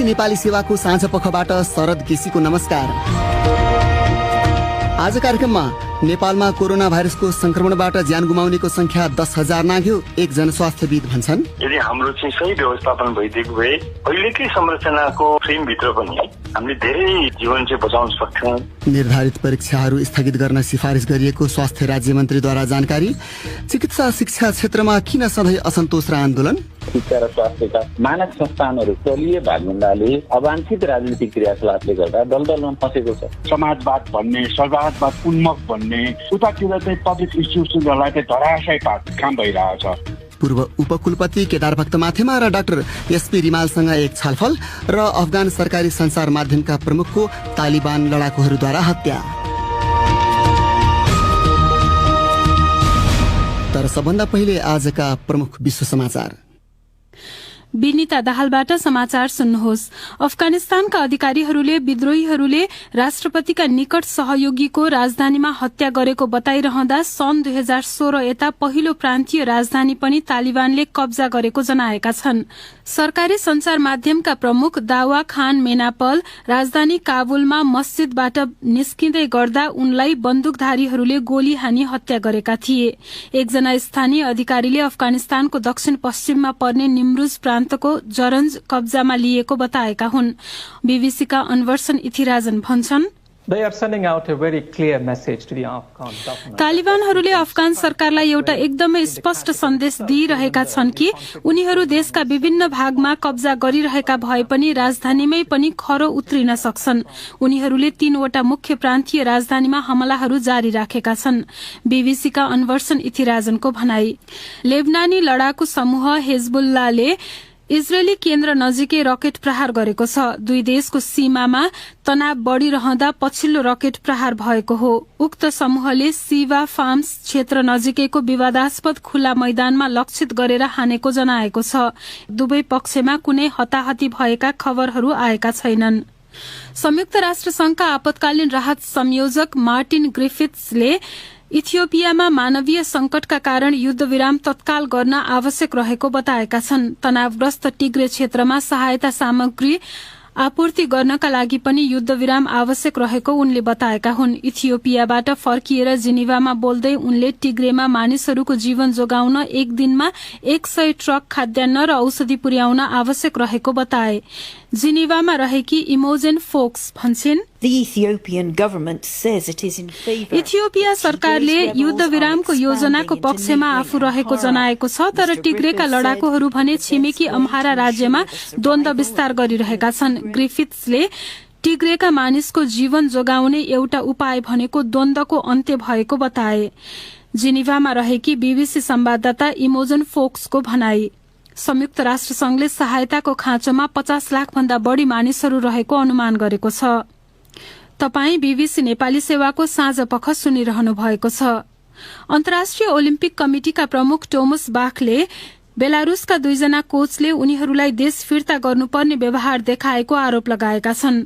BBC Nepali सेवाको साँझ पखबाट शरद केसीको नमस्कार। आज कार्यक्रममा नेपालमा कोरोना भाइरसको संक्रमणबाट ज्यान गुमाउनेको संख्या 10,000 नाग्यो, एक जनस्वास्थ्यविद भन्छन्। यदि हाम्रो चाहिँ सही व्यवस्थापन भइदिएको भए अहिलेकै संरचनाको फ्रेमभित्र पनि हामीले धेरै जीवन चाहिँ बचाउन सक्छौं। निर्धारित परीक्षाहरू स्थगित गर्न सिफारिस गरिएको स्वास्थ्य राज्य मन्त्रीद्वारा जानकारी। चिकित्सा शिक्षा क्षेत्रमा किन सधैँ असन्तोष र आन्दोलन? शिक्षा र स्वास्थ्यका मानक संस्थानहरू तलीय भागभन्दाले अवांछित राजनीतिक क्रियाकलापले गर्दा दलदलमा फँसेको छ। समाजवाद भन्ने, सरकारवाद उन्मुख भन्ने, उतातिर चाहिँ पब्लिक इन्स्टिट्युसनहरूलाई चाहिँ धराशय पार्ने काम भइरहेछ। पूर्व उपकुलपति केदार भक्त माथेमा र डाक्टर एसपी रिमालसँग एक छलफल र अफगान सरकारी सञ्चार माध्यमका प्रमुखको तालिबान लडाकुहरूद्वारा हत्या। तर सबभन्दा पहिले आजका प्रमुख विश्व समाचार। विनिता दाहालबाट समाचार सुन्नुहोस्। अफगानिस्तानका अधिकारीहरूले विद्रोहीहरूले राष्ट्रपतिका निकट सहयोगीको राजधानीमा हत्या गरेको बताइरहँदा सन् 2016 यता पहिलो प्रान्तीय राजधानी पनि तालिबानले कब्जा गरेको जनाएका छन्। सरकारी संचार माध्यमका प्रमुख दावा खान मेनापल राजधानी काबुलमा मस्जिदबाट निस्किँदै गर्दा उनलाई बन्दुकधारीहरूले गोली हानी हत्या गरेका थिए। एकजना स्थानीय अधिकारीले अफगानिस्तानको दक्षिण पश्चिममा पर्ने निम्रुज प्रान्तको जरन्ज कब्जामा लिएको बताएका हुन्। बीबीसीका अनवर्सन इथिराजन भन्छन्, तालिबानहरूले अफगान सरकारलाई एउटा एकदमै स्पष्ट सन्देश दिइरहेका छन् कि उनीहरू देशका विभिन्न भागमा कब्जा गरिरहेका भए पनि राजधानीमै पनि खरो उत्रिन सक्छन्। उनीहरूले 3 वटा मुख्य प्रान्तीय राजधानीमा हमलाहरू जारी राखेका छन्। बीबीसीका अनवर्सन इथिराजनको भनाई। लेबनानी लडाकु समूह हिजबुल्लाहले इजरायली केन्द्र नजिकै रकेट प्रहार गरेको छ। दुई देशको सीमामा तनाव बढ़िरहँदा पछिल्लो रकेट प्रहार भएको हो। उक्त समूहले सिवा फार्म्स क्षेत्र नजिकैको विवादास्पद खुल्ला मैदानमा लक्षित गरेर हानेको जनाएको छ। दुवै पक्षमा कुनै हताहती भएका खबरहरू आएका छैनन्। संयुक्त राष्ट्र संघका आपतकालीन राहत संयोजक मार्टिन ग्रिफिथ्सले इथियोपियामा मानवीय संकटका कारण युद्धविराम तत्काल गर्न आवश्यक रहेको बताएका छन्। तनावग्रस्त टिग्रे क्षेत्रमा सहायता सामग्री आपूर्ति गर्नका लागि पनि युद्धविराम आवश्यक रहेको उनले बताएका हुन्। इथियोपियाबाट फर्किएर जिनिवामा बोल्दै उनले टिग्रेमा मानिसहरूको जीवन जोगाउन एक दिनमा 100 ट्रक खाद्यान्न र औषधि पुर्याउन आवश्यक रहेको बताए। जिनिवामा रहेकी इमोजेन फोक्स भन्छिन्, इथियोपिया सरकारले युद्धविरामको योजनाको पक्षमा आफू रहेको जनाएको छ, तर टिग्रेका लडाकुहरू भने छिमेकी अम्हारा राज्यमा द्वन्द्व विस्तार गरिरहेका छन्। ग्रिफिथ्सले टिग्रेका मानिसको जीवन जोगाउने एउटा उपाय भनेको द्वन्द्वको अन्त्य भएको बताए। जिनिभामा रहेकी बीबीसी संवाददाता इमोजन फोक्सको भनाई। संयुक्त राष्ट्र संघले सहायताको खाँचोमा 50 लाख भन्दा बढ़ी मानिसहरू रहेको अनुमान गरेको छ। तपाई बीबीसी नेपाली सेवाको साँझ पख सुनिरहनु भएको छ। अन्तर्राष्ट्रिय ओलिम्पिक कमिटिका प्रमुख टोमस बाखले बेलारूसका 2 जना कोचले उनीहरूलाई देश फिर्ता गर्नुपर्ने व्यवहार देखाएको आरोप लगाएका छन्।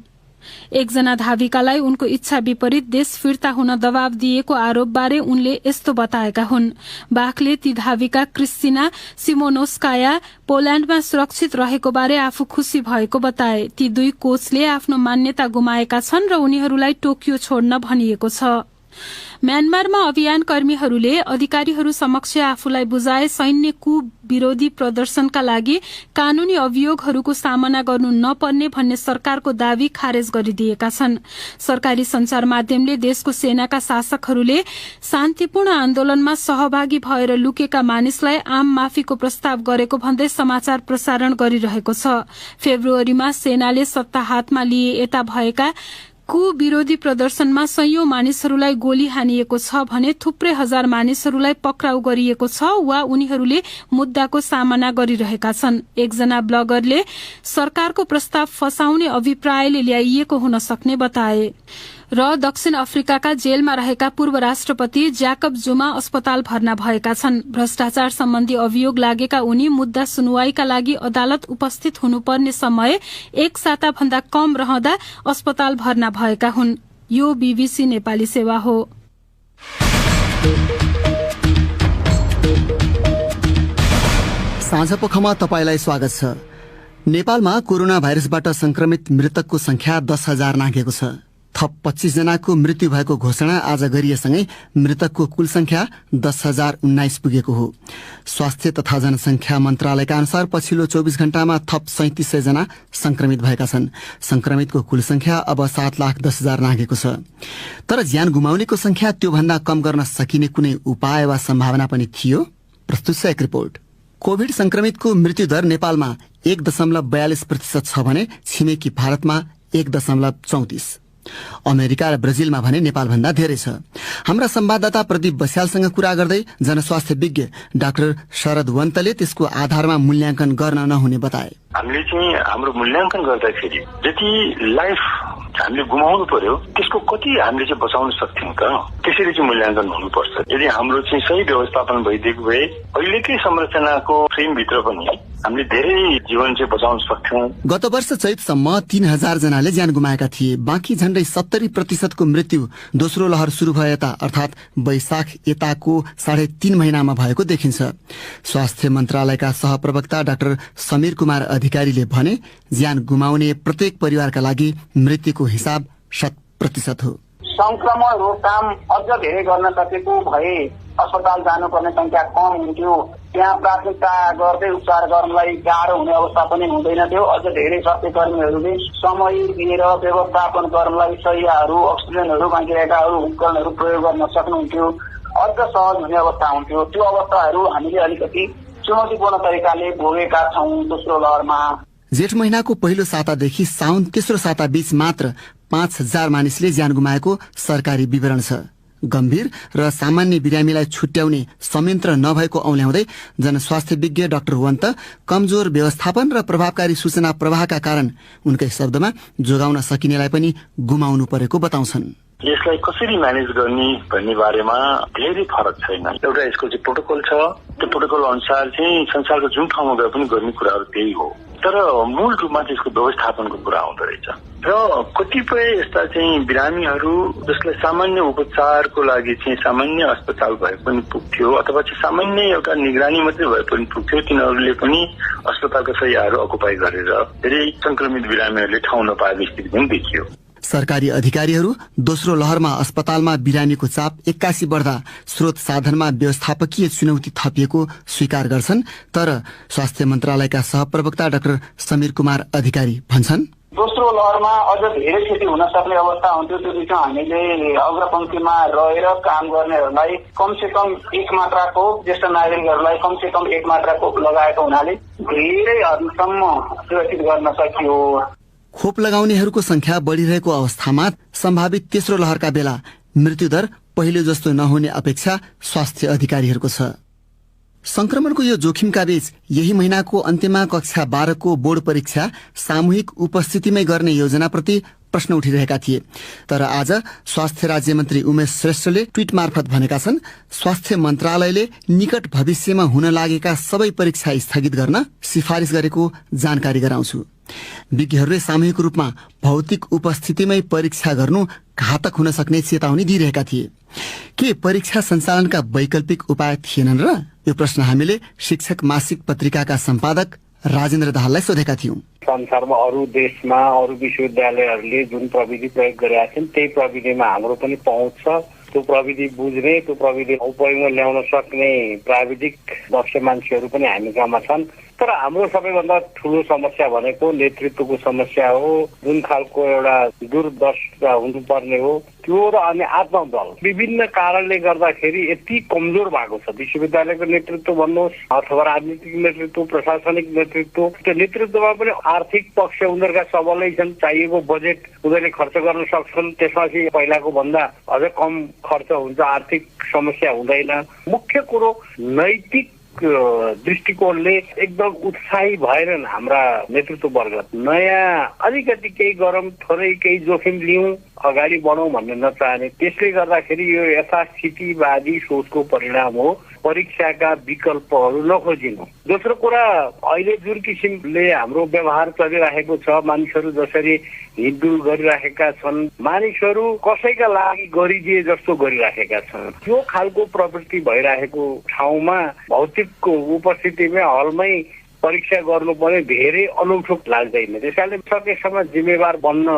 एकजना धाविकालाई उनको इच्छा विपरीत देश फिर्ता हुन दबाव दिएको आरोपबारे उनले यस्तो बताएका हुन्। बाखले ती धाविका क्रिस्टिना सिमोनोस्काया पोल्याण्डमा सुरक्षित रहेको बारे आफू खुशी भएको बताए। ती 2 कोचले आफ्नो मान्यता गुमाएका छन् र उनीहरूलाई टोकियो छोड्न भनिएको छ। म्यानमारमा अभियानकर्मीहरूले अधिकारीहरू समक्ष आफूलाई बुझाए सैन्य कूप विरोधी प्रदर्शनका लागि कानूनी अभियोगहरूको सामना गर्नु नपर्ने भन्ने सरकारको दावी खारेज गरिदिएका छन्। सरकारी संचार माध्यमले देशको सेनाका शासकहरूले शान्तिपूर्ण आन्दोलनमा सहभागी भएर लुकेका मानिसलाई आम माफीको प्रस्ताव गरेको भन्दै समाचार प्रसारण गरिरहेको छ। फेब्रुअरीमा सेनाले सत्ता हातमा लिए यता भएका कु विरोधी प्रदर्शनमा सयौं मानिसहरूलाई गोली हानिएको छ भने थुप्रै हजार मानिसहरूलाई पक्राउ गरिएको छ वा उनीहरूले मुद्दाको सामना गरिरहेका छन्। एकजना ब्लगरले सरकारको प्रस्ताव फसाउने अभिप्रायले ल्याइएको हुन सक्ने बताए। र दक्षिण अफ्रिकाका जेलमा रहेका पूर्व राष्ट्रपति ज्याकब जुमा अस्पताल भर्ना भएका छन्। भ्रष्टाचार सम्बन्धी अभियोग लागेका उनी मुद्दा सुनवाईका लागि अदालत उपस्थित हुनुपर्ने समय 1 साता भन्दा कम रहँदा अस्पताल भर्ना भएका हुन्। यो बीबीसी नेपाली सेवा हो। साँझ पखमा तपाईलाई स्वागत छ। नेपालमा कोरोना भाइरसबाट संक्रमित मृतकको संख्या 10,000 नाघेको छ। थप 25 जनाको मृत्यु भएको घोषणा आज गरिएसँगै मृतकको कुल संख्या 10,019 पुगेको हो। स्वास्थ्य तथा जनसंख्या मन्त्रालयका अनुसार पछिल्लो 24 घण्टामा थप 3700 जना संक्रमित भएका छन्। संक्रमितको कुल संख्या अब 7,10,000 नाघेको छ। तर ज्यान गुमाउनेको संख्या त्योभन्दा कम गर्न सकिने कुनै उपाय वा सम्भावना पनि थियो? प्रस्तुत छ एक रिपोर्ट। कोभिड संक्रमितको मृत्युदर नेपालमा 1.42% छ भने छिमेकी भारतमा 1.34%। अमेरिका र ब्राजिलमा भने नेपालभन्दा धेरै छ। हाम्रा संवाददाता प्रदीप बस्यालसँग कुरा गर्दै जनस्वास्थ्य विज्ञ डाक्टर शरद वन्तले त्यसको आधारमा मूल्याङ्कन गर्न नहुने बताए। हामीले चाहिँ हाम्रो मूल्याङ्कन गर्दाखेरि जति लाइफ हामीले गुमाउनु पर्यो त्यसको कति हामीले चाहिँ बचाउन सक्थ्यौं त, त्यसरी चाहिँ मूल्याङ्कन हुनुपर्छ। यदि हाम्रो चाहिँ सही व्यवस्थापन भइदिएको भए अहिलेकै संरचनाको फ्रेमभित्र पनि हामीले धेरै जीवन चाहिँ बचाउन सक्थ्यौं। गत वर्ष चैतसम्म 3,000 जनाले ज्यान गुमाएका थिए। बाँकी झण्डै 70% को मृत्यु दोस्रो लहर शुरू भए यता अर्थात वैशाख यताको 3.5 महिनामा भएको देखिन्छ। स्वास्थ्य मन्त्रालयका सहप्रवक्ता डाक्टर समीर कुमार अधिकारीले भने ज्यान गुमाउने प्रत्येक परिवारका लागि मृत्युको हिसाब 100% हो। संक्रमण रोकथाम अझ धेरै गर्न सकेको भए अस्पताल जानुपर्ने संख्या कम हुन्थ्यो। त्यहाँ प्राथमिकता गर्दै उपचार गर्नलाई गाह्रो हुने अवस्था पनि हुँदैन थियो। अझ धेरै स्वास्थ्य कर्मीहरूले समय दिएर व्यवस्थापन गर्नलाई शैय्याहरू, अक्सिजनहरू, बाँकिरहेकाहरू, उपकरणहरू प्रयोग गर्न सक्नुहुन्थ्यो। अझ सहज हुने अवस्था हुन्थ्यो। त्यो अवस्थाहरू हामीले अलिकति चुनौतीपूर्ण तरिकाले भोगेका छौं दोस्रो लहरमा। जेठ महिनाको पहिलो सातादेखि साउन तेस्रो साता बीच मात्र 5,000 मानिसले ज्यान गुमाएको सरकारी विवरण छ। गम्भीर र सामान्य बिरामीलाई छुट्याउने संयन्त्र नभएको औल्याउँदै जनस्वास्थ्य विज्ञ डाक्टर वन्त कमजोर व्यवस्थापन र प्रभावकारी सूचना प्रवाहका कारण उनकै शब्दमा जोगाउन सकिनेलाई पनि गुमाउनु परेको बताउँछन्। यसलाई कसरी म्यानेज गर्ने भन्ने बारेमा धेरै फरक छैन। एउटा यसको चाहिँ प्रोटोकल छ। त्यो प्रोटोकल अनुसार चाहिँ संसारको जुन ठाउँमा गए पनि गर्ने कुराहरू त्यही हो। तर मूल रूपमा चाहिँ यसको व्यवस्थापनको कुरा आउँदो रहेछ। र कतिपय यस्ता चाहिँ बिरामीहरू जसलाई सामान्य उपचारको लागि चाहिँ सामान्य अस्पताल भए पनि पुग्थ्यो अथवा चाहिँ सामान्य एउटा निगरानी मात्रै भए पनि पुग्थ्यो, तिनीहरूले पनि अस्पतालका शैय्याहरू अकुपाई गरेर धेरै संक्रमित बिरामीहरूले ठाउँ नपाएको स्थिति पनि देखियो। सरकारी अधिकारीहरू दोस्रो लहरमा अस्पतालमा बिरामीको चाप 81 बढ्दा स्रोत साधनमा व्यवस्थापकीय चुनौती थपिएको स्वीकार गर्छन्। तर स्वास्थ्य मन्त्रालयका सहप्रवक्ता डाक्टर समीर कुमार अधिकारी भन्छन्, दोस्रो लहरमा अझ धेरै क्षति हुन सक्ने अवस्था हुन्थ्यो। त्यो बिचमा हामीले अग्रपंक्तिमा रहेर काम गर्नेहरूलाई कमसे कम एक मात्राको, ज्येष्ठ नागरिकहरूलाई कमसे कम एक मात्राको लगाएको हुनाले धेरै हदसम्म सुरक्षित गर्न सकियो। खोप लगाउनेहरूको संख्या बढ़िरहेको अवस्थामा सम्भावित तेस्रो लहरका बेला मृत्युदर पहिलो जस्तो नहुने अपेक्षा स्वास्थ्य अधिकारीहरूको छ। संक्रमणको यो जोखिमका बीच यही महिनाको अन्त्यमा कक्षा 12 को बोर्ड परीक्षा सामूहिक उपस्थितिमै गर्ने योजनाप्रति प्रश्न उठिरहेका थिए। तर आज स्वास्थ्य राज्य मन्त्री उमेश श्रेष्ठले ट्वीट मार्फत भनेका छन्, स्वास्थ्य मन्त्रालयले निकट भविष्यमा हुन लागेका सबै परीक्षा स्थगित गर्न सिफारिस गरेको जानकारी गराउँछु। विज्ञहरूले सामूहिक रूपमा भौतिक उपस्थितिमै परीक्षा गर्नु घातक हुन सक्ने चेतावनी दिइरहेका थिए। के परीक्षा सञ्चालनका वैकल्पिक उपाय थिएनन् र? यो प्रश्न हामीले शिक्षक मासिक पत्रिकाका सम्पादक राजेन्द्र दाहाललाई सोधेका थियौं। संसारमा अरू देशमा अरू विश्वविद्यालयहरूले जुन प्रविधि प्रयोग गरेका छन् त्यही प्रविधिमा हाम्रो पनि पहुँच छ। त्यो प्रविधि बुझ्ने, त्यो प्रविधि उपयोगमा ल्याउन सक्ने प्राविधिक दक्ष मान्छेहरू पनि हामी कहाँ छन्। तर हाम्रो सबैभन्दा ठूलो समस्या भनेको नेतृत्वको समस्या हो। जुन खालको एउटा दूरदर्शिता हुनुपर्ने हो त्यो र अनि आत्मबल विभिन्न कारणले गर्दाखेरि यति कमजोर भएको छ। विश्वविद्यालयको नेतृत्व भन्नुहोस् अथवा राजनीतिक नेतृत्व, प्रशासनिक नेतृत्व, त्यो नेतृत्वमा पनि आर्थिक पक्ष उनीहरूका सबलै छन्। चाहिएको बजेट उनीहरूले खर्च गर्न सक्छन्। त्यसपछि पहिलाको भन्दा अझ कम खर्च हुन्छ, आर्थिक समस्या हुँदैन। मुख्य कुरो नैतिक दृष्टिकोणले एकदम उत्साही भएनन् हाम्रा नेतृत्व वर्ग। नयाँ अलिकति केही गरौँ, थोरै केही जोखिम लिउँ, अगाडि बढौँ भन्ने नचाहने। त्यसले गर्दाखेरि यो यथास्थितिवादी सोचको परिणाम हो। परीक्षाका विकल्पहरू नखोजिनु। दोस्रो कुरा, अहिले जुन किसिमले हाम्रो व्यवहार चलिरहेको छ, मानिसहरू जसरी हिँडडुल गरिरहेका छन्, मानिसहरू कसैका लागि गरिदिए जस्तो गरिरहेका छन्। त्यो खालको प्रवृत्ति भइरहेको ठाउँमा भौतिकको उपस्थितिमै हलमै परीक्षा गर्नु पनि धेरै अनौठो लाग्दैन। त्यसकारणले सकेसम्म जिम्मेवार बन्न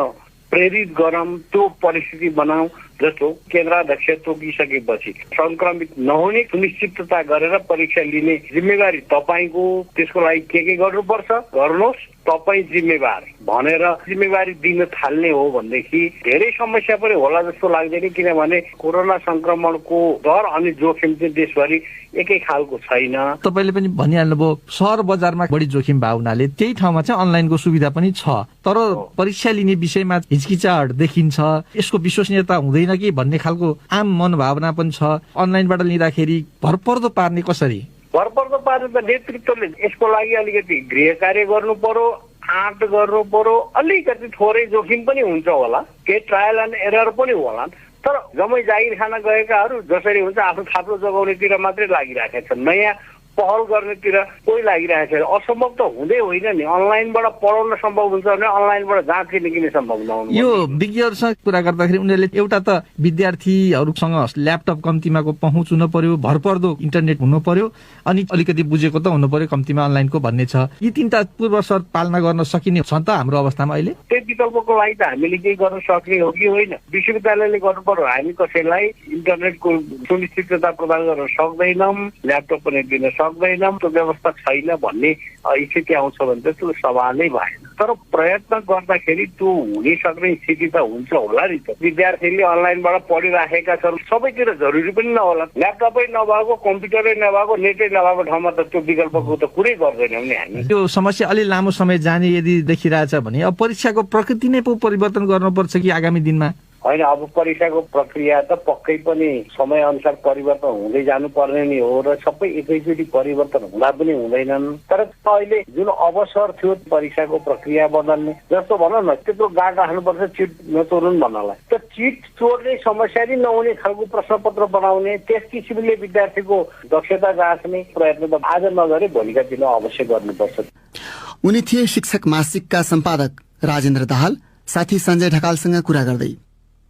प्रेरित गरौँ, त्यो परिस्थिति बनाऊ। जस्तो केन्द्राध्यक्ष तोकिसकेपछि संक्रमित नहुने सुनिश्चितता गरेर परीक्षा लिने जिम्मेवारी तपाईँको, त्यसको लागि के गर्नुपर्छ गर्नुहोस्, तपाईँ जिम्मेवार भनेर जिम्मेवारी दिन थाल्ने हो भनेदेखि धेरै समस्या पनि होला जस्तो लाग्दैन। किनभने कोरोना संक्रमणको डर अनि जोखिम चाहिँ देशभरि एकै खालको छैन। तपाईले पनि भनिहाल्नुभयो शहर बजारमा बढी जोखिम भएको हुनाले त्यही ठाउँमा चाहिँ अनलाइनको सुविधा पनि छ, तर परीक्षा लिने विषयमा हिचकिचाहट देखिन्छ, यसको विश्वसनीयता हुँदैन कि भन्ने खालको आम मनोभावना पनि छ। अनलाइनबाट लिँदाखेरि भरपर्दो पार्ने कसरी? भरपर्दो पार्ने त नेतृत्वले यसको लागि अलिकति गृह कार्य गर्नु पर्यो, आँट गर्नु पर्यो, अलिकति थोरै जोखिम पनि हुन्छ होला, केही ट्रायल एन्ड एरर पनि होला। तर जम्मै जागिर खान गएकाहरू जसरी हुन्छ आफ्नो थाप्लो जगाउनेतिर मात्रै लागिरहेका छन्, नयाँ पहल गर्नेतिर कोही लागिरहेको छ। असम्भव त हुँदै होइन नि, अनलाइनबाट पढाउन सम्भव हुन्छ भने अनलाइनबाट जाँच निक्लिने सम्भव नहुनु। यो विज्ञहरूसँग कुरा गर्दाखेरि उनीहरूले एउटा त विद्यार्थीहरूसँग ल्यापटप कम्तीमाको पहुँच हुनु पर्यो, भरपर्दो इन्टरनेट हुनु पर्यो, अनि अलिकति बुझेको त हुनु पर्यो कम्तीमा अनलाइनको भन्ने छ। यी तीनटा पूर्व शर्त पालना गर्न सकिने छ त हाम्रो अवस्थामा अहिले? त्यही विकल्पको लागि त हामीले केही गर्न सक्ने हो कि होइन? विश्वविद्यालयले गर्नु पर्यो, हामी कसैलाई इन्टरनेटको सुनिश्चितता प्रदान गर्न सक्दैनौँ, ल्यापटप पनि दिन सक्दैनौँ, त्यो व्यवस्था छैन भन्ने स्थिति आउँछ भने त त्यो सवालै भएन। तर प्रयत्न गर्दाखेरि त्यो हुने सक्ने स्थिति त हुन्छ होला नि त। विद्यार्थीले अनलाइनबाट पढिराखेका छन्, सबैतिर जरुरी पनि नहोला, ल्यापटपै नभएको, कम्प्युटरै नभएको, नेटै नभएको ठाउँमा त त्यो विकल्पको त कुरै गर्दैनौँ नि हामी। त्यो समस्या अलि लामो समय जाने यदि देखिरहेछ भने अब परीक्षाको प्रकृति नै पो परिवर्तन गर्नुपर्छ कि आगामी दिनमा? होइन, अब परीक्षाको प्रक्रिया त पक्कै पनि समय अनुसार परिवर्तन हुँदै जानुपर्ने नै हो र सबै एकैचोटि परिवर्तन हुँदा पनि हुँदैनन्। तर अहिले जुन अवसर थियो परीक्षाको प्रक्रिया बदल्ने, जस्तो भनौँ न त्यत्रो गाड राख्नुपर्छ चिट नचोरुन् भन्नलाई, त चिट चोर्ने समस्या नै नहुने खालको प्रश्नपत्र बनाउने, त्यस किसिमले विद्यार्थीको दक्षता जाँच्ने प्रयत्न त आज नगरे भोलिका दिन अवश्य गर्नुपर्छ। उनी थिए शिक्षक मासिकका सम्पादक राजेन्द्र दाहाल, साथी सञ्जय ढकालसँग कुरा गर्दै।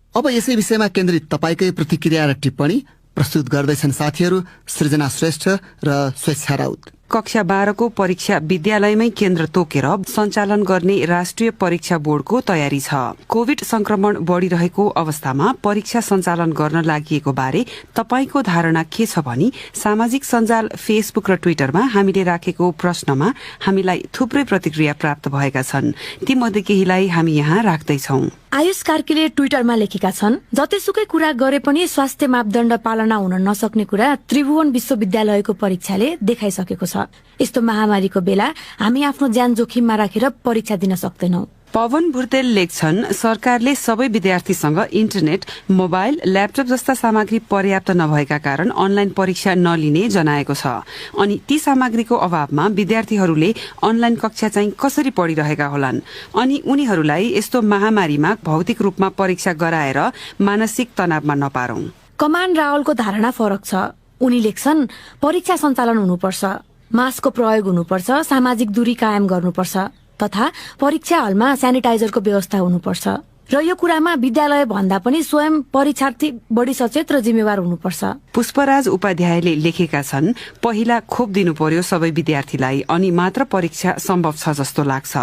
अब यसै विषयमा केन्द्रित तपाईकै प्रतिक्रिया र टिप्पणी प्रस्तुत गर्दैछन् साथीहरू सृजना श्रेष्ठ र स्वेच्छा राउत। कक्षा 12 को परीक्षा विद्यालयमै केन्द्र तोकेर सञ्चालन गर्ने राष्ट्रिय परीक्षा बोर्डको तयारी छ। कोभिड संक्रमण बढ़िरहेको अवस्थामा परीक्षा सञ्चालन गर्न लागि बारे तपाईको धारणा के छ भनी सामाजिक सञ्जाल फेसबुक र ट्विटरमा हामीले राखेको प्रश्नमा हामीलाई थुप्रै प्रतिक्रिया प्राप्त भएका छन्। ती मध्ये केहीलाई हामी यहाँ राख्दैछौं। आयुष कार्कीले ट्विटरमा लेखेका छन्, जतिसुकै कुरा गरे पनि स्वास्थ्य मापदण्ड पालना हुन नसक्ने कुरा त्रिभुवन विश्वविद्यालयको परीक्षाले देखाइसकेको छ। यस्तो महामारीको बेला हामी आफ्नो ज्यान जोखिममा राखेर परीक्षा दिन सक्दैनौं। पवन भुर्तेल लेख्छन्, सरकारले सबै विद्यार्थीसँग इन्टरनेट, मोबाइल, ल्यापटप जस्ता सामग्री पर्याप्त नभएका कारण अनलाइन परीक्षा नलिने जनाएको छ। अनि ती सामग्रीको अभावमा विद्यार्थीहरूले अनलाइन कक्षा चाहिँ कसरी पढिरहेका होलान्? अनि उनीहरूलाई यस्तो महामारीमा भौतिक रूपमा परीक्षा गराएर मानसिक तनावमा नपारौं। कमान रावलको धारणा फरक छ। उनी लेख्छन्, परीक्षा सञ्चालन हुनुपर्छ, मास्कको प्रयोग हुनुपर्छ, सामाजिक दूरी कायम गर्नुपर्छ तथा परीक्षा हलमा सेनिटाइजरको व्यवस्था हुनुपर्छ र यो कुरामा विद्यालय भन्दा पनि स्वयं परीक्षार्थी बढी सचेत र जिम्मेवार हुनुपर्छ। पुष्पराज उपाध्यायले लेखेका छन्, पहिला खोप दिनु पर्यो सबै विद्यार्थीलाई, अनि मात्र परीक्षा सम्भव छ जस्तो लाग्छ।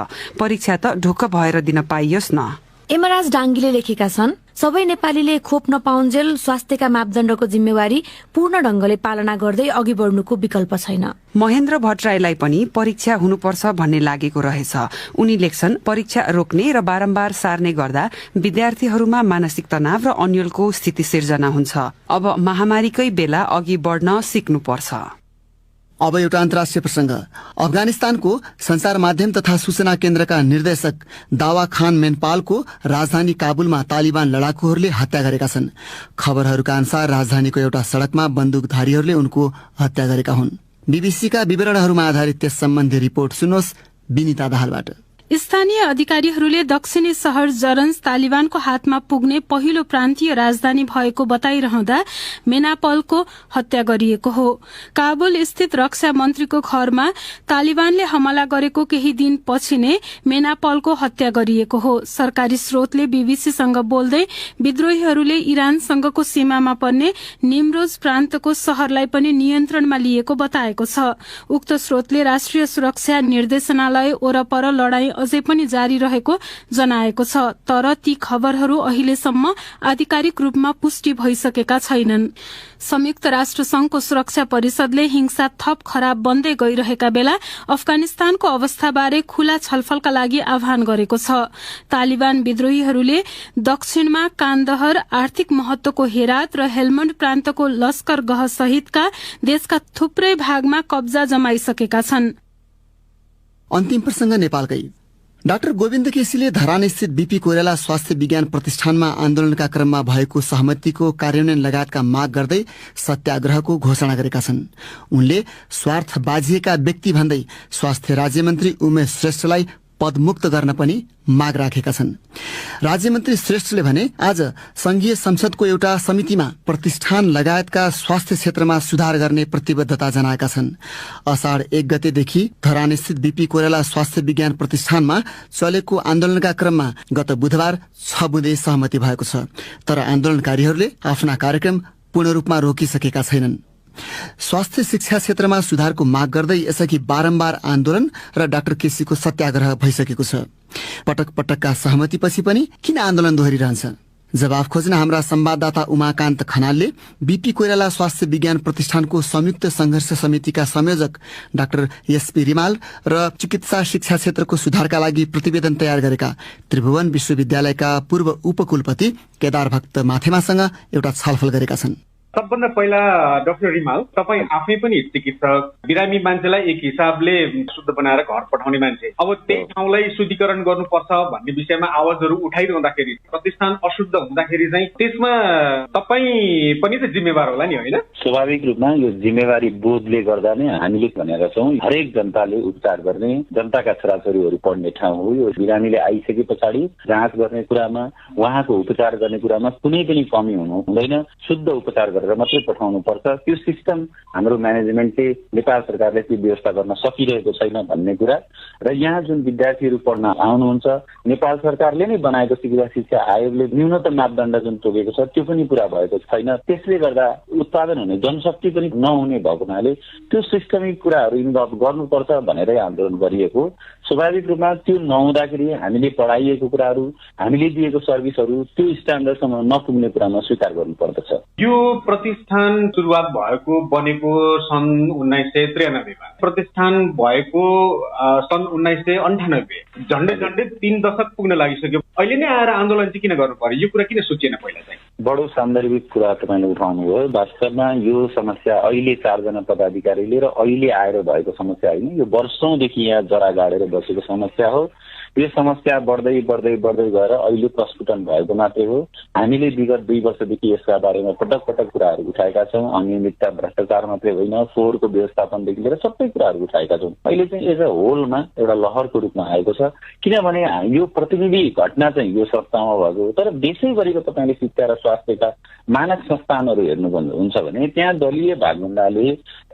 परीक्षा त ढुक्क भएर दिन पाइयोस् न। एमराज डाङ्गीले लेखेका छन्, सबै नेपालीले खोप नपाउन्जेल स्वास्थ्यका मापदण्डको जिम्मेवारी पूर्ण ढंगले पालना गर्दै अघि बढ्नुको विकल्प छैन। महेन्द्र भट्टराईलाई पनि परीक्षा हुनुपर्छ भन्ने लागेको रहेछ। उनी लेख्छन्, परीक्षा रोक्ने र बारम्बार सार्ने गर्दा विद्यार्थीहरूमा मानसिक तनाव र अन्यलको स्थिति सिर्जना हुन्छ। अब महामारीकै बेला अघि बढ्न सिक्नुपर्छ। अब एउटा अन्तर्राष्ट्रिय प्रसंग। अफगानिस्तानको संचार माध्यम तथा सूचना केन्द्रका निर्देशक दावा खान मेनपालको राजधानी काबुलमा तालिबान लडाकुहरूले हत्या गरेका छन्। खबरहरूका अनुसार राजधानीको एउटा सड़कमा बन्दुकधारीहरूले उनको हत्या गरेका हुन्। बीबीसीका विवरणहरूमा आधारित त्यस सम्बन्धी रिपोर्ट सुन्नुहोस् विनिता दाहालबाट। स्थानीय अधिकारीहरूले दक्षिणी शहर जरन्स तालिबानको हातमा पुग्ने पहिलो प्रान्तीय राजधानी भएको बताइरहँदा मेनापलको हत्या गरिएको हो। काबुल स्थित रक्षा मन्त्रीको घरमा तालिबानले हमला गरेको केही दिन पछि नै मेनापलको हत्या गरिएको हो। सरकारी स्रोतले बीबीसीसँग बोल्दै विद्रोहीहरूले इरानसँगको सीमामा पर्ने निमरोज प्रान्तको शहरलाई पनि नियन्त्रणमा लिएको बताएको छ। उक्त स्रोतले राष्ट्रिय सुरक्षा निर्देशनालय वरपर लड़ाई अझै पनि जारी रहेको जनाएको छ, तर ती खबरहरू अहिलेसम्म आधिकारिक रूपमा पुष्टि भइसकेका छैनन्। संयुक्त राष्ट्र संघको सुरक्षा परिषदले हिंसा थप खराब बन्दै गइरहेका बेला अफगानिस्तानको अवस्थाबारे खुला छलफलका लागि आह्वान गरेको छ। तालिबान विद्रोहीहरूले दक्षिणमा कान्दहर, आर्थिक महत्वको हेरात र हेल्मण्ड प्रान्तको लश्करगह सहितका देशका थुप्रै भागमा कब्जा जमाइसकेका छन्। अन्तिम प्रसंग नेपालकै। डाक्टर गोविन्द केसीले धरान स्थित बीपी कोइराला स्वास्थ्य विज्ञान प्रतिष्ठानमा आन्दोलनका क्रममा भएको सहमतिको कार्यान्वयन लगायतका माग गर्दै सत्याग्रहको घोषणा गरेका छन्। उनले स्वार्थ बाझिएका व्यक्ति भन्दै स्वास्थ्य राज्यमन्त्री उमेश श्रेष्ठलाई पदमुक्त गर्न पनि माग राखेका छन्। राज्यमन्त्री श्रेष्ठले भने आज संघीय संसदको एउटा समितिमा प्रतिष्ठान लगायतका स्वास्थ्य क्षेत्रमा सुधार गर्ने प्रतिबद्धता जनाएका छन्। असाढ 1 गतेदेखि धरान स्थित बीपी कोइराला स्वास्थ्य विज्ञान प्रतिष्ठानमा चलेको आन्दोलनका क्रममा गत बुधबार 6 बुँदे सहमति भएको छ, तर आन्दोलनकारीहरूले आफ्ना कार्यक्रम पूर्ण रूपमा रोकिसकेका छैनन्। स्वास्थ्य शिक्षा क्षेत्रमा सुधारको माग गर्दै यसअघि बारम्बार आन्दोलन र डाक्टर केसीको सत्याग्रह भइसकेको छ। पटक पटकका सहमतिपछि पनि किन आन्दोलन दोहोरिरहन्छ? जवाफ खोज्न हाम्रा संवाददाता उमाकान्त खनालले बीपी कोइराला स्वास्थ्य विज्ञान प्रतिष्ठानको संयुक्त संघर्ष समितिका संयोजक डाक्टर एसपी रिमाल र चिकित्सा शिक्षा क्षेत्रको सुधारका लागि प्रतिवेदन तयार गरेका त्रिभुवन विश्वविद्यालयका पूर्व उपकुलपति केदार भक्त माथेमासँग एउटा छलफल गरेका छन्। सबभन्दा पहिला डाक्टर रिमाल, तपाईँ आफै पनि चिकित्सक, बिरामी मान्छेलाई एक हिसाबले शुद्ध बनाएर घर पठाउने मान्छे, अब त्यही ठाउँलाई शुद्धिकरण गर्नुपर्छ भन्ने विषयमा आवाजहरू उठाइरहँदाखेरि प्रतिष्ठान अशुद्ध हुँदाखेरि चाहिँ त्यसमा तपाईँ पनि त जिम्मेवार होला नि, होइन? स्वाभाविक रूपमा यो जिम्मेवारी बोधले गर्दा नै हामीले भनेका छौँ हरेक जनताले उपचार गर्ने, जनताका छोराछोरीहरू पढ्ने ठाउँ हो। यो बिरामीले आइसके पछाडि जाँच गर्ने कुरामा, उहाँको उपचार गर्ने कुरामा कुनै पनि कमी हुनु हुँदैन। शुद्ध उपचार गरेर मात्रै पठाउनु पर्छ। त्यो सिस्टम हाम्रो म्यानेजमेन्टले, नेपाल सरकारले त्यो व्यवस्था गर्न सकिरहेको छैन भन्ने कुरा र यहाँ जुन विद्यार्थीहरू पढ्न आउनुहुन्छ, नेपाल सरकारले नै बनाएको चिकित्सा शिक्षा आयोगले न्यूनतम मापदण्ड जुन तोकेको छ त्यो पनि पूरा भएको छैन। त्यसले गर्दा उत्पादन हुने जनशक्ति पनि नहुने भएको हुनाले त्यो सिस्टमिक कुराहरू इन्भल्भ गर्नुपर्छ भनेरै आन्दोलन गरिएको। स्वाभाविक रूपमा त्यो नहुँदाखेरि हामीले पढाइएको कुराहरू, हामीले दिएको सर्भिसहरू त्यो स्ट्यान्डर्डसम्म नपुग्ने कुरामा स्वीकार गर्नुपर्दछ। यो प्रतिष्ठान सुरुवात भएको बनेको सन् 1993 मा, प्रतिष्ठान भएको सन् 1998, झन्डै 3 दशक पुग्न लागिसक्यो। अहिले नै आएर आन्दोलन चाहिँ किन गर्नु पर्यो? यो कुरा किन सोचिएन पहिला चाहिँ? बडो सान्दर्भिक कुरा तपाईँले उठाउनु हो। वास्तवमा यो समस्या अहिले 4 जना पदाधिकारीले र अहिले आएर भएको समस्या होइन, यो वर्षौंदेखि यहाँ जरा गाडेर बसेको समस्या हो। यो समस्या बढ्दै बढ्दै बढ्दै गएर अहिले प्रस्फुटन भएको मात्रै हो। हामीले विगत 2 वर्षदेखि यसका बारेमा पटक पटक कुराहरू उठाएका छौँ। अनियमितता, भ्रष्टाचार मात्रै होइन, फोहोरको व्यवस्थापनदेखि लिएर सबै कुराहरू उठाएका छौँ। अहिले चाहिँ एज अ होलमा एउटा लहरको रूपमा आएको छ, किनभने यो प्रतिनिधि घटना चाहिँ यो संस्थामा भएको हो। तर देशैभरिको तपाईँले शिक्षा र स्वास्थ्यका मानक संस्थानहरू हेर्नुहुन्छ भने त्यहाँ दलीय भागभण्डाले,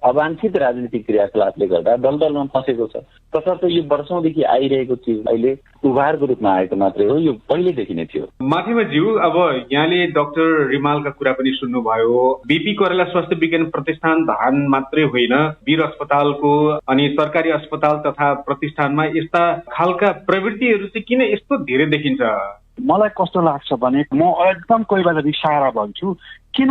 अवांछित राजनीतिक क्रियाकलापले गर्दा दलदलमा फँसेको छ। तसर्थ यो वर्षौंदेखि आइरहेको चिज अहिले उभारको रूपमा आएको मात्रै हो, यो पहिलेदेखि नै थियो। माथिमाज्यू, अब यहाँले डाक्टर रिमालका कुरा पनि सुन्नुभयो। बीपी कोइराला स्वास्थ्य विज्ञान प्रतिष्ठान धरान मात्रै होइन, वीर अस्पतालको अनि सरकारी अस्पताल तथा प्रतिष्ठानमा यस्ता खालका प्रवृत्तिहरू चाहिँ किन यस्तो धेरै देखिन्छ? मलाई कस्तो लाग्छ भने म एकदम कोही बेला रिसाएर भन्छु, किन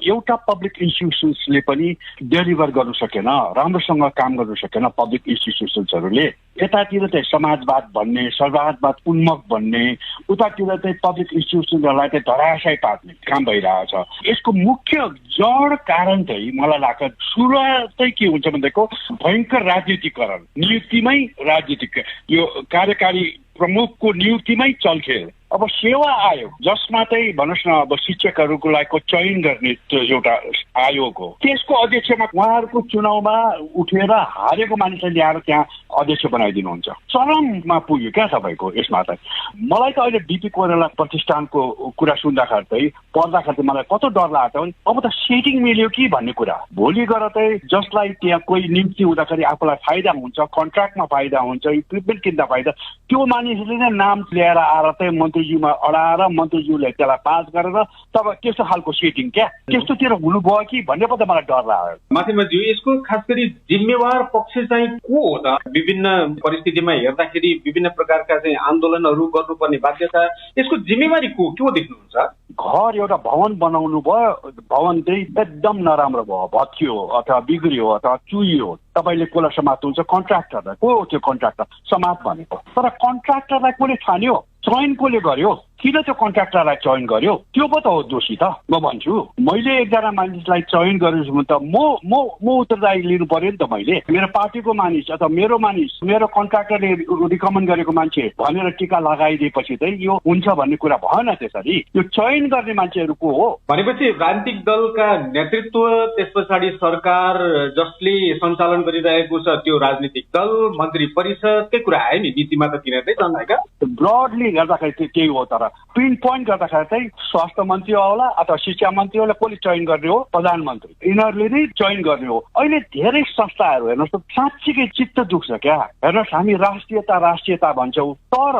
एउटा पब्लिक इन्स्टिट्युसन्सले पनि डेलिभर गर्नु सकेन, राम्रोसँग काम गर्नु सकेन पब्लिक इन्स्टिट्युसन्सहरूले। यतातिर चाहिँ समाजवाद भन्ने, सर्ववादवाद उन्मुख भन्ने, उतातिर चाहिँ पब्लिक इन्स्टिट्युसनहरूलाई चाहिँ धराशायी पार्ने काम भइरहेछ। यसको मुख्य जड कारण चाहिँ मलाई लाग्छ सुरुवात चाहिँ के हुन्छ भनेको भयङ्कर राजनीतिकरण, नियुक्तिमै राजनीतिक, यो कार्यकारी प्रमुखको नियुक्तिमै चल्खेल। अब सेवा आयोग जसमा चाहिँ भन्नुहोस् न अब शिक्षकहरूको लागि चयन गर्ने त्यो एउटा आयोग हो, त्यसको अध्यक्षमा उहाँहरूको चुनावमा उठेर हारेको मानिसलाई ल्याएर त्यहाँ अध्यक्ष बनाइदिनुहुन्छ। चरममा पुग्यो क्या तपाईँको यसमा त। मलाई त अहिले बिपी कोइराला प्रतिष्ठानको कुरा सुन्दाखेरि चाहिँ पढ्दाखेरि चाहिँ मलाई कस्तो डर लाग्छ भने अब त सेटिङ मिल्यो कि भन्ने कुरा। भोलि गएर चाहिँ जसलाई त्यहाँ कोही निम्ति हुँदाखेरि आफूलाई फाइदा हुन्छ, कन्ट्र्याक्टमा फाइदा हुन्छ, इक्विपमेन्ट किन्दा फाइदा, त्यो मानिसले नै नाम ल्याएर आएर चाहिँ मन्त्रीज्यूमा अडाएर मन्त्रीज्यूले त्यसलाई पास गरेर तब त्यस्तो खालको सेटिङ क्या त्यस्तोतिर हुनुभयो कि भन्ने पो त मलाई डर लाग्यो। माथिमाज्यू, यसको खास गरी जिम्मेवार पक्ष चाहिँ को हो त? विभिन्न परिस्थितिमा हेर्दाखेरि विभिन्न प्रकारका चाहिँ आन्दोलनहरू गर्नुपर्ने बाध्यता, यसको जिम्मेवारी को के हो देख्नुहुन्छ? घर एउटा भवन बनाउनु भयो, भवन चाहिँ एकदम नराम्रो भयो, भत्कियो अथवा बिग्रियो अथवा चुइयो, तपाईँले कसलाई समात्नुहुन्छ? कन्ट्र्याक्टरलाई। को हो त्यो कन्ट्र्याक्टर? समात भनेको। तर कन्ट्र्याक्टरलाई कसले छान्यो? चयन कसले गर्यो? किन त्यो कन्ट्र्याक्टरलाई चयन गर्यो? त्यो पो त हो दोषी त। म भन्छु मैले एकजना मानिसलाई चयन गरेछु भने त म उत्तरदायी लिनु पर्यो नि त। मैले मेरो पार्टीको मानिस अथवा मेरो मानिस, मेरो कन्ट्र्याक्टरले रिकमेन्ड गरेको मान्छे भनेर टीका लगाइदिएपछि चाहिँ यो हुन्छ भन्ने कुरा भएन। त्यसरी यो चयन गर्ने मान्छेहरू को हो भनेपछि राजनीतिक दलका नेतृत्व, त्यस पछाडि सरकार जसले सञ्चालन गरिरहेको छ त्यो राजनीतिक दल, मन्त्री परिषदकै कुरा आयो नि नीतिमा त तिनीहरूले जनताका ब्रडली गर्दाखेरि त्यही हो। तर पिन पोइन्ट गर्दाखेरि चाहिँ स्वास्थ्य मन्त्री होला अथवा शिक्षा मन्त्री होला, कसले चयन गर्ने हो? प्रधानमन्त्री। यिनीहरूले नै चयन गर्ने हो। अहिले धेरै संस्थाहरू हेर्नुहोस् त साँच्चीकै चित्त दुख्छ क्या। हेर्नुहोस् हामी राष्ट्रियता भन्छौँ, तर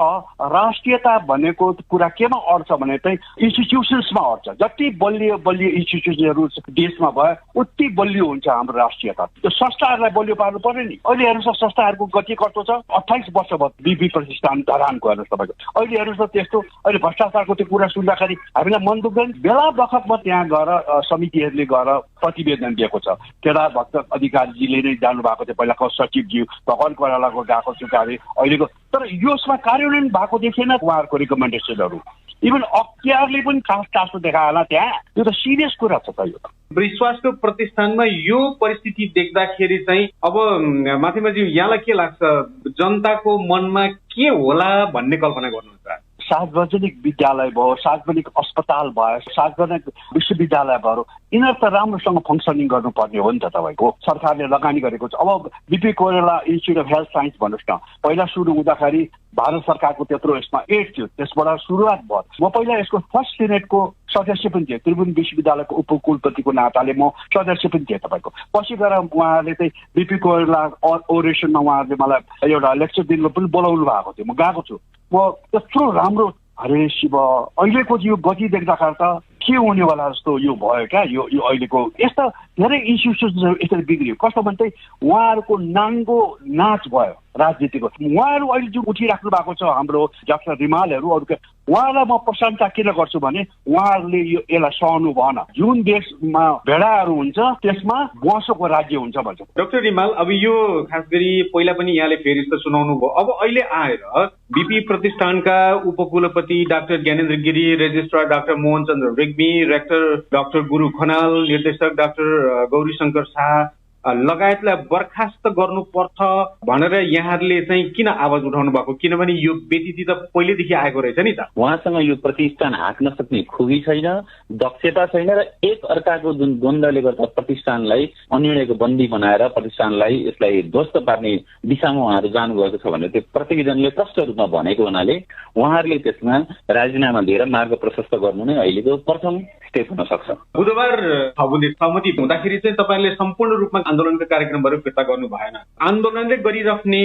राष्ट्रियता भनेको कुरा केमा अड्छ भने चाहिँ इन्स्टिट्युसन्समा अड्छ। जति बलियो इन्स्टिट्युसनहरू देशमा भयो उति बलियो हुन्छ हाम्रो राष्ट्रियता। त्यो संस्थाहरूलाई बलियो पार्नु पर्यो नि। अहिले हेर्नुहोस् संस्थाहरूको गति कस्तो छ। 28 वर्ष भयो बिपी प्रतिष्ठान धरानको। हेर्नुहोस् तपाईँको अहिले हेर्नुहोस् त त्यस्तो अहिले भ्रष्टाचारको त्यो कुरा सुन्दाखेरि हामीलाई मन दुख्दैन। बेला बखतमा त्यहाँ गएर समितिहरूले गएर प्रतिवेदन दिएको छ। केदार भक्त अधिकारीजीले नै जानुभएको थियो, पहिलाको सचिवज्यू भगवान कोइरालाको गएको छु कार्य अहिलेको। तर यसमा कार्यान्वयन भएको देखेन उहाँहरूको रिकमेन्डेसनहरू। इभन अख्तियारले पनि खास चासो देखाएन त्यहाँ। यो त सिरियस कुरा छ त। यो विश्वासको प्रतिष्ठानमा यो परिस्थिति देख्दाखेरि चाहिँ अब माथिमाज्यू यहाँलाई के लाग्छ, जनताको मनमा के होला भन्ने कल्पना गर्नुहुन्छ? सार्वजनिक विद्यालय भयो, सार्वजनिक अस्पताल भयो, सार्वजनिक विश्वविद्यालय भयो, यिनीहरू त राम्रोसँग फङ्सनिङ गर्नुपर्ने हो नि त। तपाईँको सरकारले लगानी गरेको छ। अब BP Koirala institute of health science भन्नुहोस् न, पहिला सुरु हुँदाखेरि भारत सरकारको त्यत्रो यसमा एड थियो, त्यसबाट सुरुवात भयो। म पहिला यसको फर्स्ट सिनेटको सदस्य पनि थिएँ, त्रिभुवन विश्वविद्यालयको उपकुलपतिको नाताले म सदस्य पनि थिएँ तपाईँको। पछि गएर उहाँहरूले चाहिँ बिपी कोइराला ओरेसनमा उहाँहरूले मलाई एउटा लेक्चर दिनु पनि बोलाउनु भएको थियो। म गएको छु। म त्यत्रो राम्रो हरे शिव अहिलेको यो गति देख्दाखेरि त के हुनेवाला जस्तो यो भयो क्या। यो अहिलेको यस्ता धेरै इन्स्टिट्युसनहरू यसरी बिग्रियो। कस्तो भने चाहिँ उहाँहरूको नाङ्गो नाच भयो राजनीतिको। उहाँहरू अहिले जो उठिराख्नु भएको छ हाम्रो डाक्टर रिमालहरू अरू उहाँलाई म प्रशंसा किन गर्छु भने उहाँहरूले यसलाई सहनु भएन। जुन देशमा भेडाहरू हुन्छ त्यसमा बसोको राज्य हुन्छ भन्छ डाक्टर रिमाल। अब यो खास गरी पहिला पनि यहाँले फेरि यस्तो सुनाउनु भयो। अब अहिले आएर बिपी प्रतिष्ठानका उपकुलपति doctor Gyanendra Giri, registrar doctor Mohan Chandra Regmi, rector doctor Guru Khanal, निर्देशक डाक्टर गौरी शङ्कर शाह लगायतलाई बर्खास्त गर्नुपर्छ भनेर यहाँहरूले चाहिँ किन आवाज उठाउनु भएको? किनभने यो व्यतिथि त पहिलेदेखि आएको रहेछ नि त। उहाँसँग यो प्रतिष्ठान हाँक्न सक्ने खुबी छैन, दक्षता छैन र एक अर्काको जुन द्वन्द्वले गर्दा प्रतिष्ठानलाई अनिर्णयको बन्दी बनाएर प्रतिष्ठानलाई यसलाई ध्वस्त पार्ने दिशामा उहाँहरू जानुभएको छ भनेर त्यो प्रत्येकजनाले प्रष्ट रूपमा भनेको हुनाले उहाँहरूले त्यसमा राजीनामा दिएर मार्ग प्रशस्त गर्नु नै अहिलेको प्रथम स्टेप हुन सक्छ। बुधबार सहमति हुँदाखेरि चाहिँ तपाईँले सम्पूर्ण रूपमा आन्दोलनका कार्यक्रमहरू फिर्ता गर्नु भएन। आन्दोलनले गरिराख्ने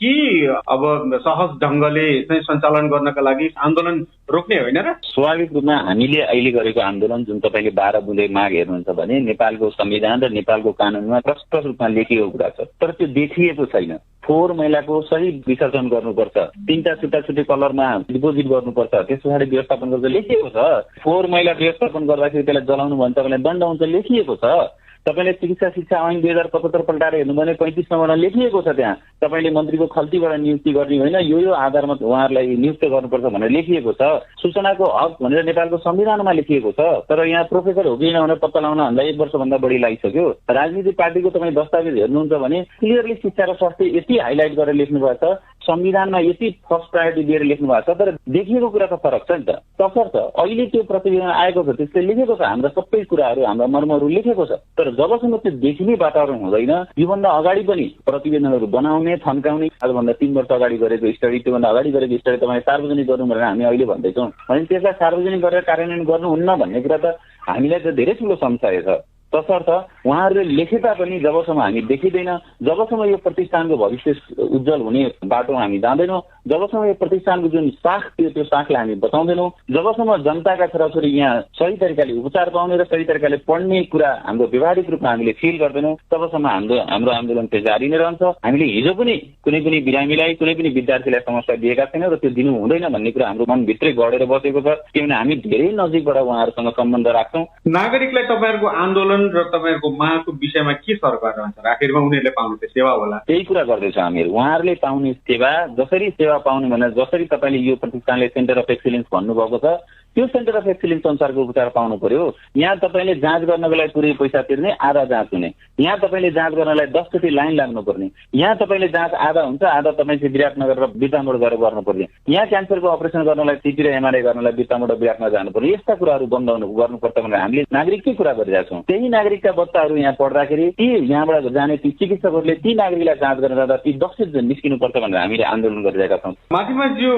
कि अब सहज ढङ्गले चाहिँ सञ्चालन गर्नका लागि आन्दोलन रोक्ने होइन र? स्वाभाविक रूपमा हामीले अहिले गरेको आन्दोलन जुन तपाईँले 12 बुँदे माग हेर्नुहुन्छ भने नेपालको संविधान र नेपालको कानूनमा प्रष्ट रूपमा लेखिएको कुरा छ, तर त्यो देखिएको छैन। फोहोर मैलाको सही विसर्जन गर्नुपर्छ, 3टा छुट्टा कलरमा डिपोजिट गर्नुपर्छ, त्यस पछाडि व्यवस्थापन गर्छ लेखिएको छ। फोहोर मैला व्यवस्थापन गर्दाखेरि त्यसलाई जलाउनु भने तपाईँलाई दण्ड हुन्छ लेखिएको छ। तपाईँले चिकित्सा शिक्षा ऐन 2075 पल्टाएर हेर्नु भने 35 नम्बरमा लेखिएको छ। त्यहाँ तपाईँले मन्त्रीको खल्तीबाट नियुक्ति गर्ने होइन, यो आधारमा उहाँहरूलाई नियुक्त गर्नुपर्छ भनेर लेखिएको छ। सूचनाको हक भनेर नेपालको संविधानमा लेखिएको छ, तर यहाँ प्रोफेसर हो कि भनेर पत्ता लगाउन हामीलाई 1 वर्षभन्दा बढी लागिसक्यो। राजनीतिक पार्टीको तपाईँ दस्तावेज हेर्नुहुन्छ भने क्लियरली शिक्षा र स्वास्थ्य यति हाइलाइट गरेर लेख्नु भएको छ, संविधानमा यति फर्स्ट प्रायोरिटी दिएर लेख्नु भएको छ, तर देखिएको कुरा त फरक छ नि त। तसर्थ अहिले त्यो प्रतिवेदन आएको छ, त्यसले लेखेको छ हाम्रा सबै कुराहरू, हाम्रा मर्महरू लेखेको छ, तर जबसम्म त्यो देखिने वातावरण हुँदैन, योभन्दा अगाडि पनि प्रतिवेदनहरू बनाउने, थन्काउने, आजभन्दा 3 वर्ष अगाडि गरेको स्टडी, त्योभन्दा अगाडि गरेको स्टडी तपाईँ सार्वजनिक गर्नु भनेर हामी अहिले भन्दैछौँ भने त्यसलाई सार्वजनिक गरेर कार्यान्वयन गर्नुहुन्न भन्ने कुरा त हामीलाई त धेरै ठुलो संशय छ। तसर्थ उहाँहरूले लेखे तापनि जबसम्म हामी देखिँदैन, जबसम्म यो प्रतिष्ठानको भविष्य उज्जवल हुने बाटो हामी जाँदैनौँ, जबसम्म यो प्रतिष्ठानको जुन साख थियो त्यो साखलाई हामी बचाउँदैनौँ, जबसम्म जनताका छोराछोरी यहाँ सही तरिकाले उपचार पाउने र सही तरिकाले पढ्ने कुरा हाम्रो व्यवहारिक रूपमा हामीले फिल गर्दैनौँ, तबसम्म हाम्रो आन्दोलन चाहिँ जारी नै रहन्छ। हामीले हिजो पनि कुनै पनि बिरामीलाई, कुनै पनि विद्यार्थीलाई समस्या दिएका छैनौँ र त्यो दिनु हुँदैन भन्ने कुरा हाम्रो मनभित्रै गढेर बसेको छ, किनभने हामी धेरै नजिकबाट उहाँहरूसँग सम्बन्ध राख्छौँ। नागरिकलाई तपाईँहरूको आन्दोलन र तपाईँहरूको मागको विषयमा के सरकार रहन्छ? आखिरमा उनीहरूले पाउने सेवा होला, त्यही कुरा गर्दैछौँ हामीहरू। उहाँहरूले पाउने सेवा, जसरी सेवा पाउने भने जसरी तपाईँले यो प्रतिष्ठानले सेन्टर अफ एक्सिलेन्स भन्नुभएको छ, त्यो सेन्टर अफ एक्सिलेन्स अनुसारको उपचार पाउनु पर्यो। यहाँ तपाईँले जाँच गर्नको लागि पुरै पैसा तिर्ने, आधा जाँच हुने, यहाँ तपाईँले जाँच गर्नलाई 10 चोटि लाइन लाग्नुपर्ने, यहाँ तपाईँले जाँच आधा हुन्छ, आधा तपाईँ चाहिँ विराटनगर र बिर्तामोड गएर गर्नुपर्ने, यहाँ क्यान्सरको अपरेसन गर्नलाई सिटी र एमआरआई गर्नलाई बिर्तामोड र विराटनगर जानुपर्ने, यस्ता कुराहरू बन्द गर्नुपर्छ भनेर हामीले नागरिककै कुरा गरिरहेका छौँ। त्यही नागरिकका बच्चाहरू यहाँ पढ्दाखेरि ती यहाँबाट जाने ती चिकित्सकहरूले ती नागरिकलाई जाँच गर्न जाँदा ती 10 निस्किनुपर्छ भनेर हामीले आन्दोलन गरिरहेका छौँ। माथिमाज्यू,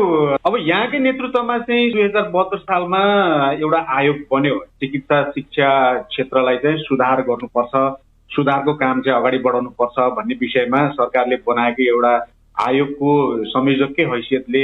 अब यहाँकै नेतृत्वमा चाहिँ 2072 सालमा एउटा आयोग बन्यो, चिकित्सा शिक्षा क्षेत्रलाई चाहिँ सुधार गर्नुपर्छ, सुधारको काम चाहिँ अगाडि बढाउनु पर्छ भन्ने विषयमा सरकारले बनाएको एउटा आयोगको संयोजककै हैसियतले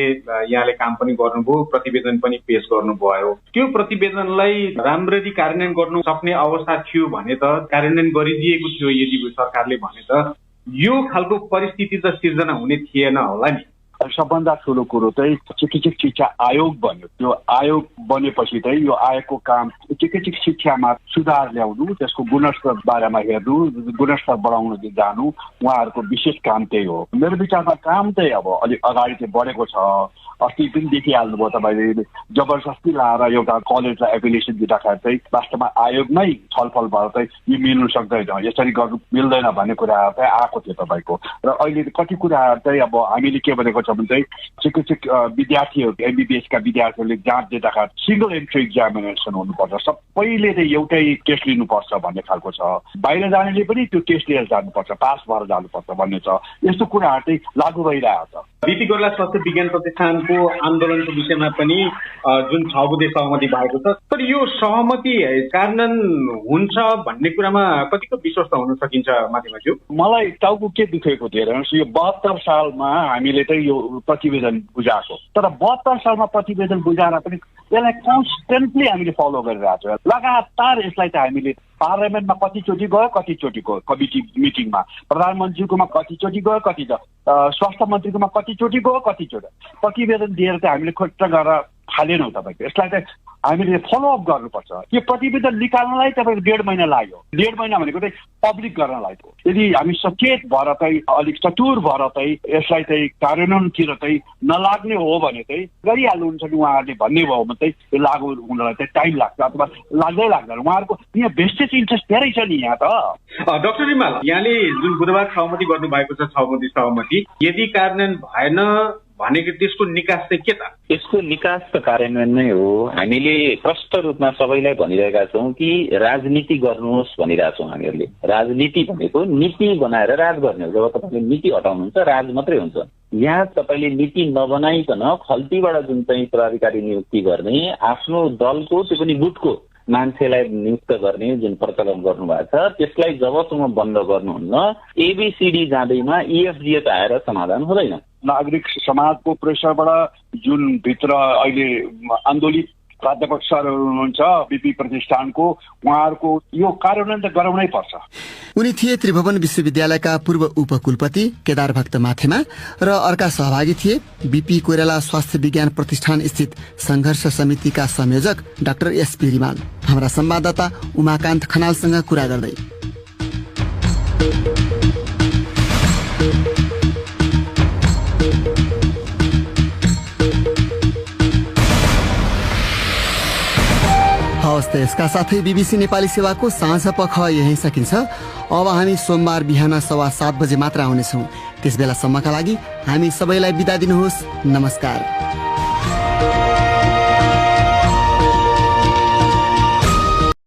यहाँले काम पनि गर्नुभयो, प्रतिवेदन पनि पेश गर्नुभयो। त्यो प्रतिवेदनलाई राम्ररी कार्यान्वयन गर्नु सक्ने अवस्था थियो भने त कार्यान्वयन गरिदिएको थियो यदि सरकारले भने त यो खालको परिस्थिति त सिर्जना हुने थिएन होला नि। सबभन्दा ठुलो कुरो चाहिँ चिकित्सक शिक्षा आयोग बन्यो। त्यो आयोग बनेपछि चाहिँ यो आयोगको काम चिकित्सक शिक्षामा सुधार ल्याउनु, त्यसको गुणस्तर बारेमा हेर्नु, गुणस्तर बढाउन जानु उहाँहरूको विशेष काम त्यही हो। मेरो विचारमा काम चाहिँ अब अलिक अगाडि चाहिँ बढेको छ। अस्ति पनि देखिहाल्नुभयो तपाईँले, जबरजस्ती लाएर एउटा कलेजलाई एफिलिएसन दिँदाखेरि चाहिँ वास्तवमा आयोगमै छलफल भएर चाहिँ यो मिल्नु सक्दैन, यसरी गर्नु मिल्दैन भन्ने कुराहरू चाहिँ आएको थियो तपाईँको। र अहिले कति कुराहरू चाहिँ अब हामीले के भनेको छ भने चाहिँ चिकित्सक विद्यार्थीहरू, एमबिबिएसका विद्यार्थीहरूले जाँच दिँदाखेरि सिंगल एन्ट्री एक्जामिनेसन हुनुपर्छ, सबैले चाहिँ एउटै टेस्ट लिनुपर्छ भन्ने खालको छ। बाहिर जानेले पनि त्यो टेस्ट लिएर जानुपर्छ, पास भएर जानुपर्छ भन्ने छ। यस्तो कुराहरू चाहिँ लागू भइरहेको छ। बिपी कोइराला स्वास्थ्य विज्ञान प्रतिष्ठानको आन्दोलनको विषयमा पनि जुन 6 बुँदे सहमति भएको छ, तर यो सहमति कार्यान्वयन हुन्छ भन्ने कुरामा कतिको विश्वस्त हुन सकिन्छ माथिमाज्यू? मलाई टाउको के दुखेको थियो हेर्नुहोस्, यो 72 सालमा हामीले चाहिँ यो प्रतिवेदन बुझाएको, तर 72 सालमा प्रतिवेदन बुझाएर पनि यसलाई कन्स्टेन्टली हामीले फलो गरिरहेको छौँ। लगातार यसलाई चाहिँ हामीले पार्लियामेन्टमा कतिचोटि गयो, कतिचोटि गयो कमिटी मिटिङमा, प्रधानमन्त्रीकोमा कतिचोटि गयो, कति स्वास्थ्य मन्त्रीकोमा कतिचोटि गयो, कतिचोटि प्रतिवेदन दिएर चाहिँ हामीले खोज्छ गरेर हालेनौँ तपाईँको। यसलाई चाहिँ हामीले फलोअप गर्नुपर्छ। यो प्रतिवेदन निकाल्नलाई तपाईँको 1.5 महिना लाग्यो। 1.5 महिना भनेको चाहिँ पब्लिक गर्नलाई हो। यदि हामी सचेत भएर चाहिँ अलिक चतुर भएर चाहिँ यसलाई चाहिँ कार्यान्वयनतिर चाहिँ नलाग्ने हो भने चाहिँ गरिहाल्नुहुन्छ कि उहाँहरूले भन्ने भयो भने चाहिँ यो लागू हुनलाई चाहिँ टाइम लाग्छ अथवा लाग्दै लाग्दैन। उहाँहरूको यहाँ भेस्टेज इन्ट्रेस्ट धेरै छ नि यहाँ त। डाक्टर रिमाल, यहाँले जुन बुधबार सहमति गर्नुभएको छ 6 बुँदे सहमति, यदि कार्यान्वयन भएन भनेको त्यसको निकास चाहिँ के त? यसको निकास त कार्यान्वयन नै हो। हामीले प्रष्ट रूपमा सबैलाई भनिरहेका छौँ कि राजनीति गर्नुहोस् भनिरहेछौँ हामीहरूले। राजनीति भनेको नीति बनाएर राज गर्ने हो। जब तपाईँले नीति हटाउनुहुन्छ राज मात्रै हुन्छ। यहाँ तपाईँले नीति नबनाइकन खल्तीबाट जुन चाहिँ पदाधिकारी नियुक्ति गर्ने, आफ्नो दलको त्यो पनि गुटको मान्छेलाई नियुक्त गर्ने जुन प्रचलन गर्नुभएको छ, त्यसलाई जबसम्म बन्द गर्नुहुन्न एबीसीडी जाँदैमा EFGH आएर समाधान हुँदैन। नागरिक समाजको प्रेसरबाट जुन भित्र अहिले आन्दोलित प्राध्यापक सरहरू हुनुहुन्छ बिपी प्रतिष्ठानको, उहाँहरूको यो कार्यान्वयन त गराउनै पर्छ। उनी थिए त्रिभुवन विश्वविद्यालयका पूर्व उपकुलपति केदार भक्त माथेमा र अर्का सहभागी थिए बिपी कोइराला स्वास्थ्य विज्ञान प्रतिष्ठान स्थित संघर्ष समितिका संयोजक डाक्टर एसपी रिमाल। हाम्रा संवाददाता उमाकान्त खनालसँग कुरा गर्दै हस्त यसका साथै BBC नेपाली सेवाको साँझ पख यही सकिन्छ। अब हामी सोमबार बिहान 7:15 बजे मात्र आउनेछौँ। त्यसबेलासम्मका लागि हामी सबैलाई बिदा दिनुहोस्। नमस्कार।